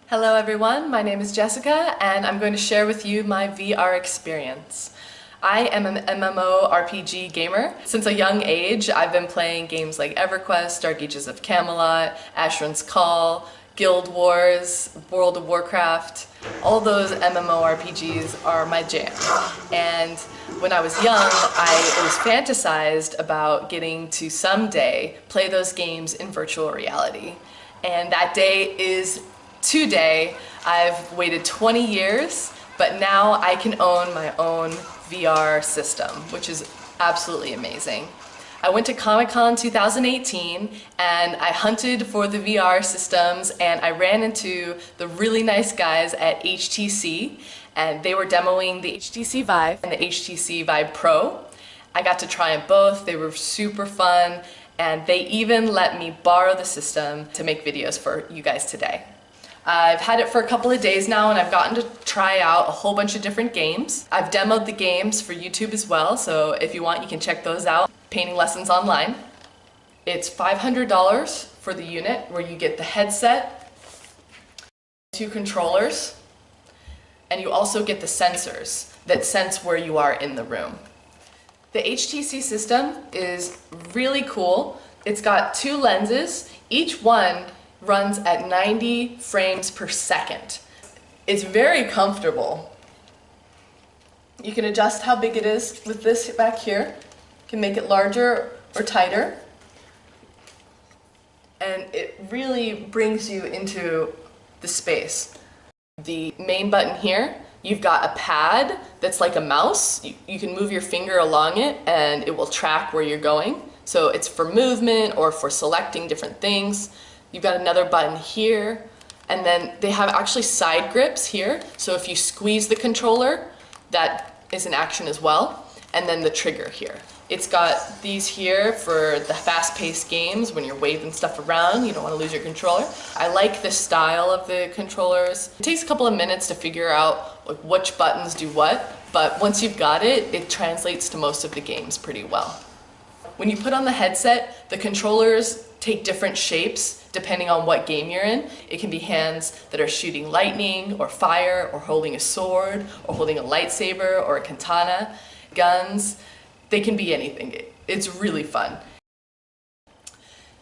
Hello everyone, my name is Jessica and I'm going to share with you my VR experience. I am an MMORPG gamer. Since a young age, I've been playing games like EverQuest, Dark Ages of Camelot, Asheron's Call, Guild Wars, World of Warcraft. All those MMORPGs are my jam. And when I was young, I always fantasized about getting to someday play those games in virtual reality. And that day is today. I've waited 20 years, but now I can own my own VR system, which is absolutely amazing. I went to Comic-Con 2018 and I hunted for the VR systems and I ran into the really nice guys at HTC and they were demoing the HTC VIVE and the HTC VIVE Pro. I got to try them both. They were super fun and they even let me borrow the system to make videos for you guys today. I've had it for a couple of days now and I've gotten to try out a whole bunch of different games. I've demoed the games for YouTube as well, so if you want you can check those out. Painting lessons online. It's $500 for the unit where you get the headset, 2 controllers, and you also get the sensors that sense where you are in the room. The HTC system is really cool. It's got 2 lenses, each one runs at 90 frames per second. It's very comfortable. You can adjust how big it is with this back here. You can make it larger or tighter. And it really brings you into the space. The main button here, you've got a pad that's like a mouse. You can move your finger along it and it will track where you're going. So it's for movement or for selecting different things. You've got another button here, and then they have actually side grips here. So if you squeeze the controller, that is an action as well. And then the trigger here. It's got these here for the fast-paced games when you're waving stuff around, you don't want to lose your controller. I like the style of the controllers. It takes a couple of minutes to figure out like which buttons do what, but once you've got it, it translates to most of the games pretty well. When you put on the headset, the controllers take different shapes depending on what game you're in. It can be hands that are shooting lightning or fire or holding a sword or holding a lightsaber or a katana. Guns, they can be anything. It's really fun.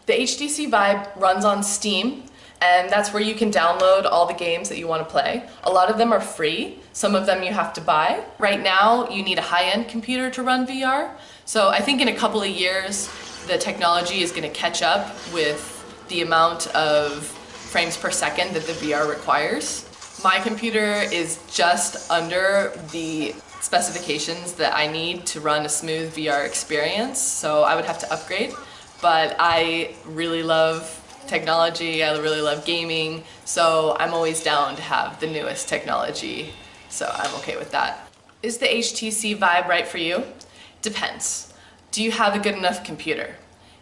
The HTC VIVE runs on Steam and that's where you can download all the games that you want to play. A lot of them are free, some of them you have to buy. Right now you need a high-end computer to run VR, so I think in a couple of years the technology is going to catch up with the amount of frames per second that the VR requires. My computer is just under the specifications that I need to run a smooth VR experience, so I would have to upgrade. But I really love technology, I really love gaming, so I'm always down to have the newest technology, so I'm okay with that. Is the HTC VIVE right for you? Depends. Do you have a good enough computer?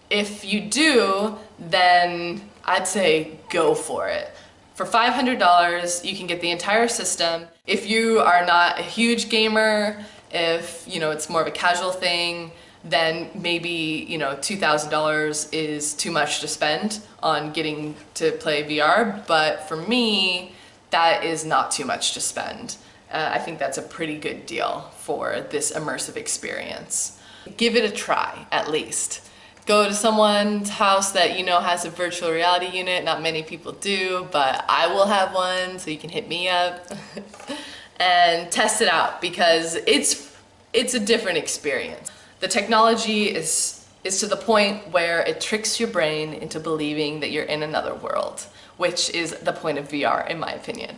If you do, then I'd say go for it. For $500, you can get the entire system. If you are not a huge gamer, if it's more of a casual thing, then maybe $2,000 is too much to spend on getting to play VR. But for me, that is not too much to spend. I think that's a pretty good deal for this immersive experience. Give it a try, at least. Go to someone's house that has a virtual reality unit. Not many people do, but I will have one, so you can hit me up and test it out because it's a different experience. The technology is to the point where it tricks your brain into believing that you're in another world, which is the point of VR in my opinion.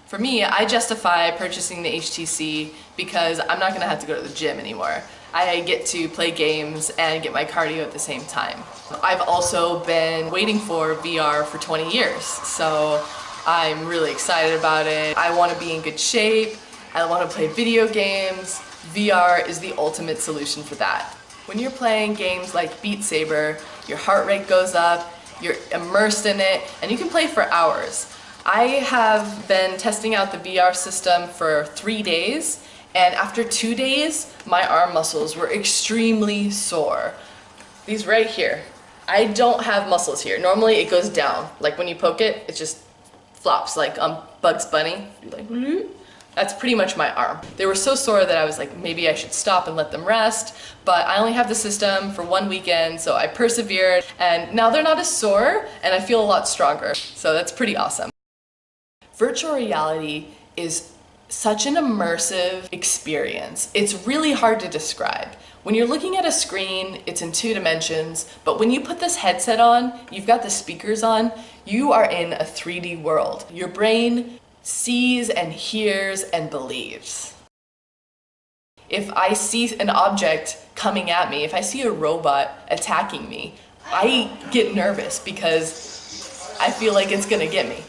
For me, I justify purchasing the HTC because I'm not going to have to go to the gym anymore. I get to play games and get my cardio at the same time. I've also been waiting for VR for 20 years, so I'm really excited about it. I want to be in good shape, I want to play video games. VR is the ultimate solution for that. When you're playing games like Beat Saber, your heart rate goes up, you're immersed in it, and you can play for hours. I have been testing out the VR system for 3 days, and after 2 days, my arm muscles were extremely sore. These right here. I don't have muscles here. Normally it goes down. Like when you poke it, it just flops like on Bugs Bunny. Like, that's pretty much my arm. They were so sore that I was like, maybe I should stop and let them rest, but I only have the system for 1 weekend, so I persevered, and now they're not as sore, and I feel a lot stronger. So that's pretty awesome. Virtual reality is such an immersive experience. It's really hard to describe. When you're looking at a screen, it's in 2 dimensions, but when you put this headset on, you've got the speakers on, you are in a 3D world. Your brain sees and hears and believes. If I see an object coming at me, if I see a robot attacking me, I get nervous because I feel like it's gonna get me.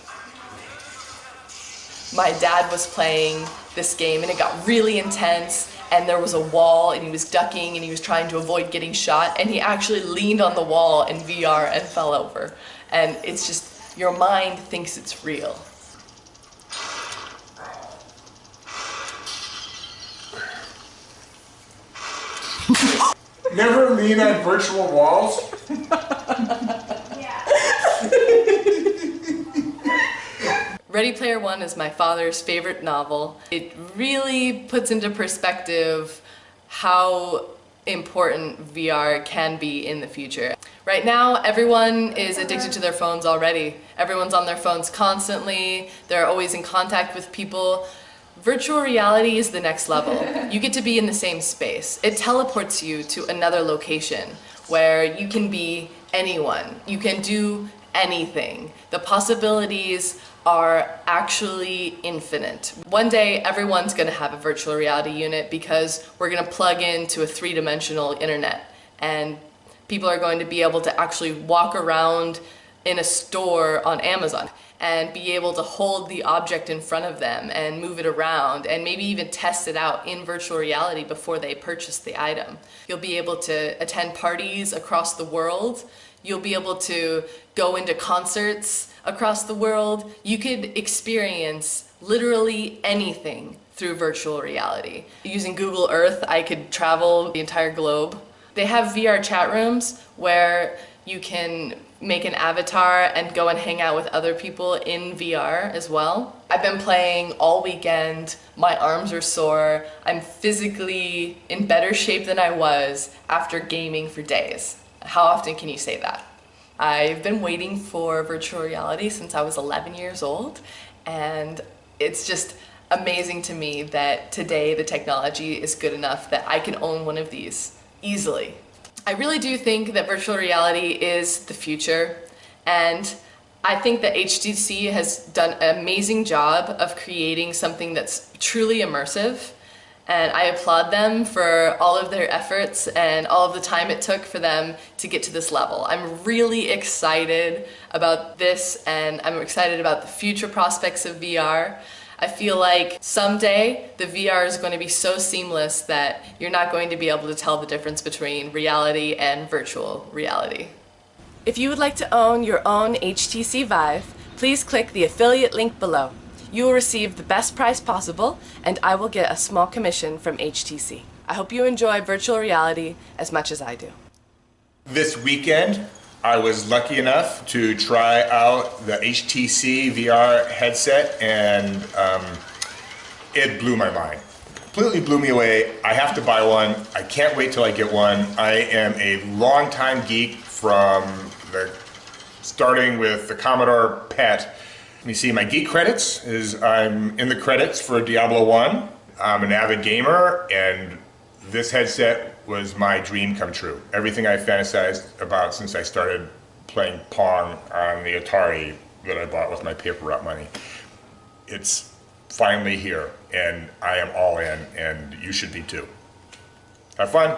My dad was playing this game and it got really intense, and there was a wall and he was ducking and he was trying to avoid getting shot, and he actually leaned on the wall in VR and fell over. And it's just, your mind thinks it's real. Never lean on virtual walls? Ready Player One is my father's favorite novel. It really puts into perspective how important VR can be in the future. Right now, everyone is addicted to their phones already. Everyone's on their phones constantly. They're always in contact with people. Virtual reality is the next level. You get to be in the same space. It teleports you to another location where you can be anyone. You can do anything. The possibilities are actually infinite. One day, everyone's gonna have a virtual reality unit because we're gonna plug into a 3-dimensional internet, and people are going to be able to actually walk around in a store on Amazon and be able to hold the object in front of them and move it around and maybe even test it out in virtual reality before they purchase the item. You'll be able to attend parties across the world. You'll be able to go into concerts across the world. You could experience literally anything through virtual reality. Using Google Earth, I could travel the entire globe. They have VR chat rooms where you can make an avatar and go and hang out with other people in VR as well. I've been playing all weekend. My arms are sore. I'm physically in better shape than I was after gaming for days. How often can you say that? I've been waiting for virtual reality since I was 11 years old, and it's just amazing to me that today the technology is good enough that I can own one of these easily. I really do think that virtual reality is the future, and I think that HTC has done an amazing job of creating something that's truly immersive, and I applaud them for all of their efforts and all of the time it took for them to get to this level. I'm really excited about this, and I'm excited about the future prospects of VR. I feel like someday the VR is going to be so seamless that you're not going to be able to tell the difference between reality and virtual reality. If you would like to own your own HTC VIVE, please click the affiliate link below. You will receive the best price possible, and I will get a small commission from HTC. I hope you enjoy virtual reality as much as I do. This weekend, I was lucky enough to try out the HTC VR headset, and it blew my mind. Completely blew me away. I have to buy one. I can't wait till I get one. I am a longtime geek from starting with the Commodore PET. You see my geek credits is I'm in the credits for Diablo 1. I'm an avid gamer, and this headset was my dream come true. Everything I fantasized about since I started playing Pong on the Atari that I bought with my paper route money. It's finally here, and I am all in, and you should be too. Have fun.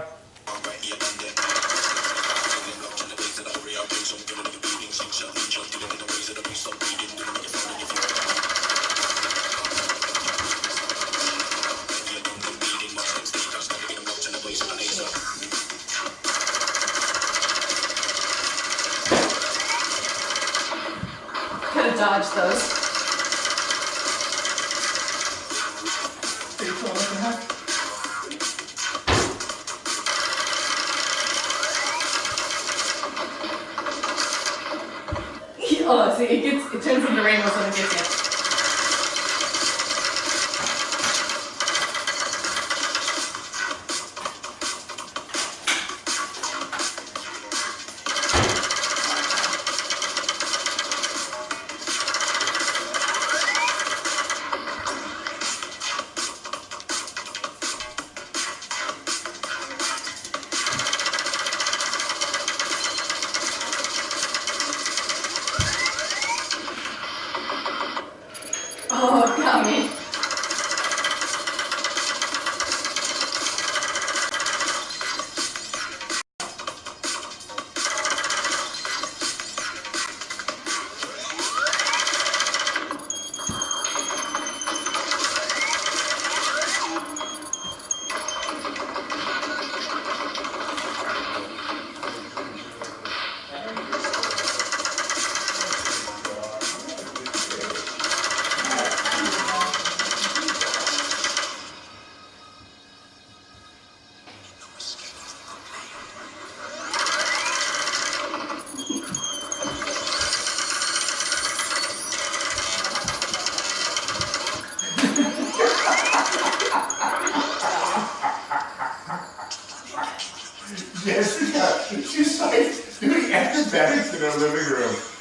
Could have dodged those. Pretty cool looking, huh? Oh, see, it turns into rainbows when it gets you. Oh, got me. Jessica, she's like doing acrobatics in her living room.